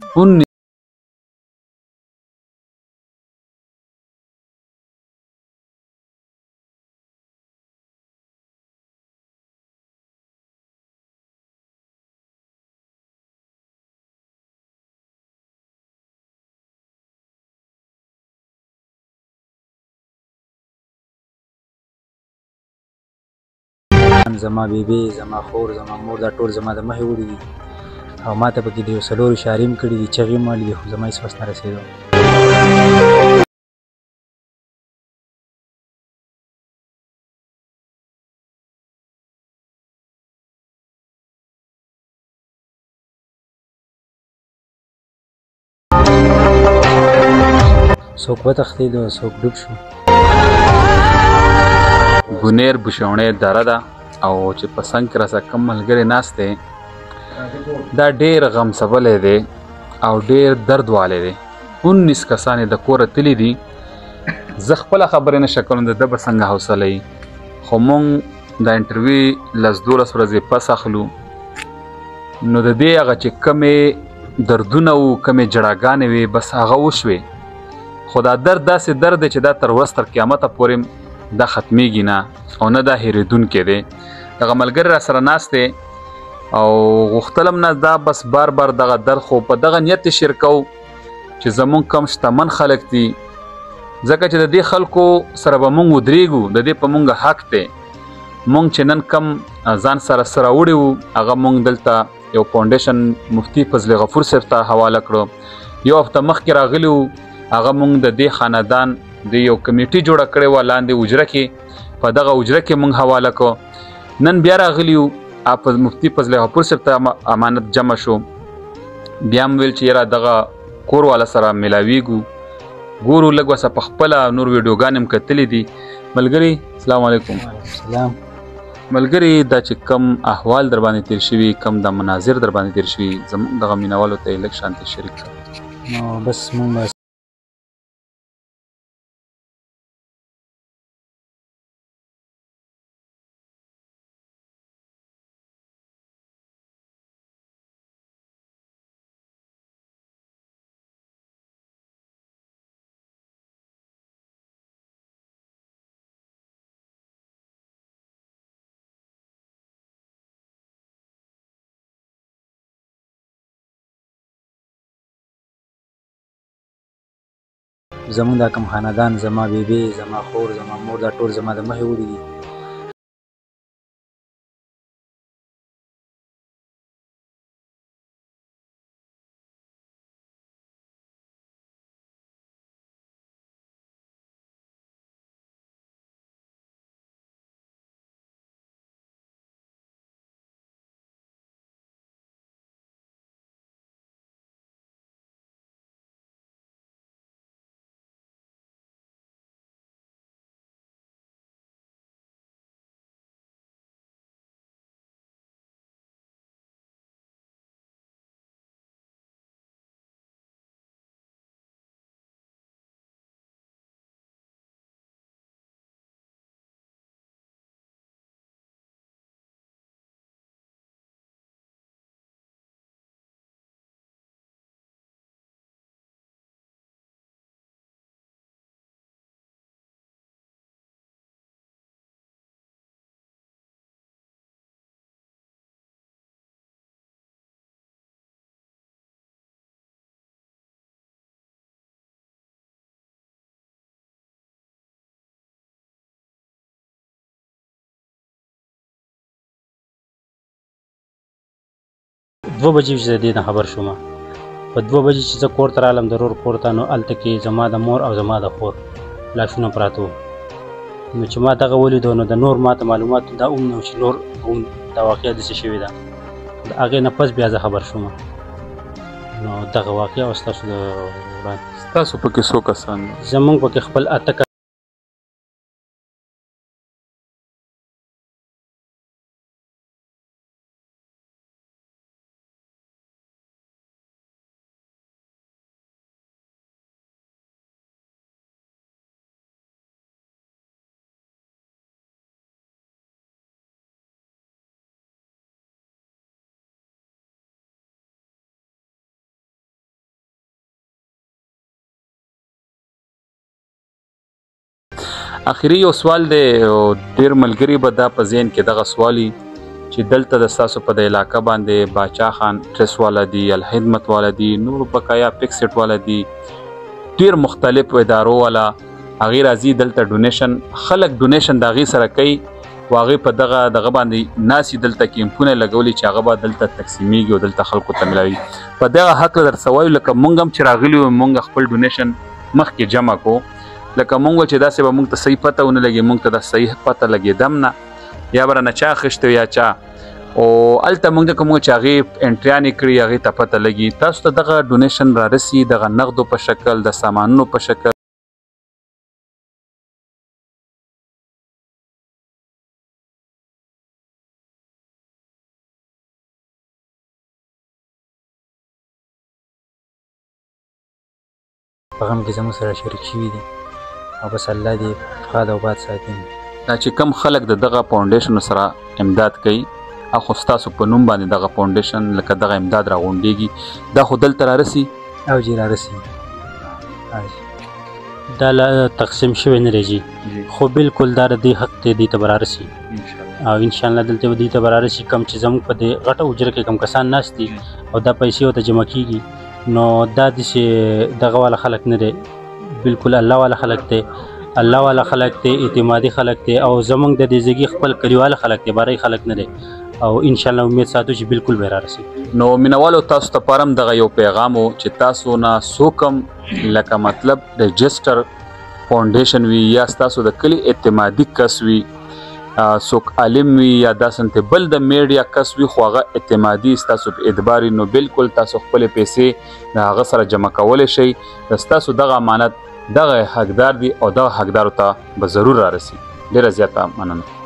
19 زما بیبي زما خور زما مور دا ټول زما د مخې وړي دي او ما ته پکې د یو څلورو اشارې هم کړي دي چغې هم وهلي دي خو زما هېڅ وس نه رسېدو. څوک وتښتېد او څوک ډوب شو. بونیر بوشونې دره ده او چې په څنګ کې راسره کوم ملګری ناست دی دا ډېر غم سولی دی او ډېر درد والی دی. 19 کسان یې د کوره تللي دي. زه خپله خبرې نشه کوم د ده به څنګه حوصله وي خو مونږ دا انټرویو 10-12 ورځې پس اخلو نو د دې هغه چې کمې دردونه وو کمې جړاګانې وې بس هغه وشوې خو دا درد داسې درد دی چې دا تر ورځ تر قیامته پورې دا ختمیږي نه او نه دا هېرېدونکی دی. دغه ملګری را سره ناست دی او غوښتلم نه دا بس بار بار دغه درد خو په دغه نیت یې شیر کوو چې زمونږ کم شتمن خلک دي ځکه چې د دې خلکو سره به مونږ ودرېږو د دې په مونږ حق دی. مونږ چې نن کم ځان سره راوړي وو هغه مونږ دلته یو فاونډیشن مفتي فضل غفور صاحب ته حواله کړو. یو هفته مخکې راغلي وو هغه مونږ د دې خاندان د یو کمیټي جوړه کړې وه لاندې اجره کې په دغه اجره کې مونږ حواله کړو. نن بیا راغلي یو مفتي فضل غفور صاحب ته امانت جمع شو بیا هم ویل چې یاره دغه کور والا سره میلاویږو ګورو لږ وسه په خپله نور ویډیوګانې هم کتلي دي. ملګري السلام علیکم. سلام. ملګري دا چې کم احوال در باندې تیر شوي کم د مناظر در باندې تیر شوي زموږ دغه مینوالو ته یې لږ شانتې شریک کړه. نو بس مونږ زمونږ دا کوم خاندان زما بیبي زما خور زما مور دا ټول زما د مخې وړي دي دوه بجې چې د دې نه خبر شوم په 2 بجې چې زه کور ته رالم د رور کور ته نو هلته کې زما د مور او زما د خور لاشونه پراته وو نو چې ما دغه ولیدو نو د نور ما ته معلومات دا هم نه چې نور هم دا واقعه داسې شوې ده د هغې نه پس بیا زه خبر شوم نو دغه واقعه او ستاسو د وړاندې ستاسو پکې څو کسان زمونږ پکې خپل 8 اخري یو سوال دی، ډېر ملګري به دا په ذهن کې دغه سوال وي چې دلته د ستاسو په د علاقه باندې باچا خان ډرس والا دي، الخدمت والا دي، نور بقایا پکسټ والا دي، ډېر مختلف ادارو والا هغې راځي دلته ډونیشن، خلک ډونیشن د هغې سره کوي او هغې په دغه باندې ناسي دلته کیمپونه لګولي چې هغه به دلته تقسیمیږي او دلته خلکو ته ملاوي. په دغه هکله درته وایو لکه موږ هم چې راغلي وو موږ خپل ډونیشن مخکې جمع کړو، لکه موږ چې داسې به موږ ته صحیح پته ونه لګي، موږ ته دا صحیح پته لګېدم نه، یا به رانه چا اخیستی یا چا، او هلته موږ ته کوم چې هغې انټریانې کړي هغې ته پته لګي. تاسو ته دغه ډونیشن رارسي دغه نغدو په شکل، د سامانونو په شکل. په غم کې زموږ سره شریک شوي دي او بس الله دې فاد او باد ساتي. دا چې کم خلک د دغه فاونډیشنو سره امداد کوي، اخو ستاسو په نوم باندې دغه فاونډیشن لکه دغه امداد راغونډېږي، دا خو دلته رارسي او جی رارسي، دا تقسیم شوی نه رهجي، خو بالکل دا د دې حق دی، دې ته به رارسي او انشاءالله دلته به دې ته به رارسي. کم چې زموږ په دې غټه حجره کې کم کسان ناست دي او دا پیسې ورته جمع کېږي، نو دا داسې دغه والا خلک نه دی، بالکل الله والا خلک دی، الله والا خلک دی، اعتمادي خلک دی او زموږ د دې ځایګي خپل کلیواله خلک دی، باری خلک نه دی او انشاءالله امید ساتو چې بالکل به رارسي. نو مینوالو تاسو ته پارم دغه یو پیغام و چې تاسو نه څوک هم لکه مطلب رجسټر فاونډیشن وي یا ستاسو د کلي اعتمادي کس وي، څوک عالم وي یا داسې بل د میډیا کس وي، خو هغه اعتمادي ستاسو په اعتبار نو بالکل تاسو خپلې پیسې د هغه سره جمع کولی شئ. د ستاسو دغه امانت دغه حقدار دي او دغه حقدارو ته به ضرور رارسي. ډېره زیاته مننه.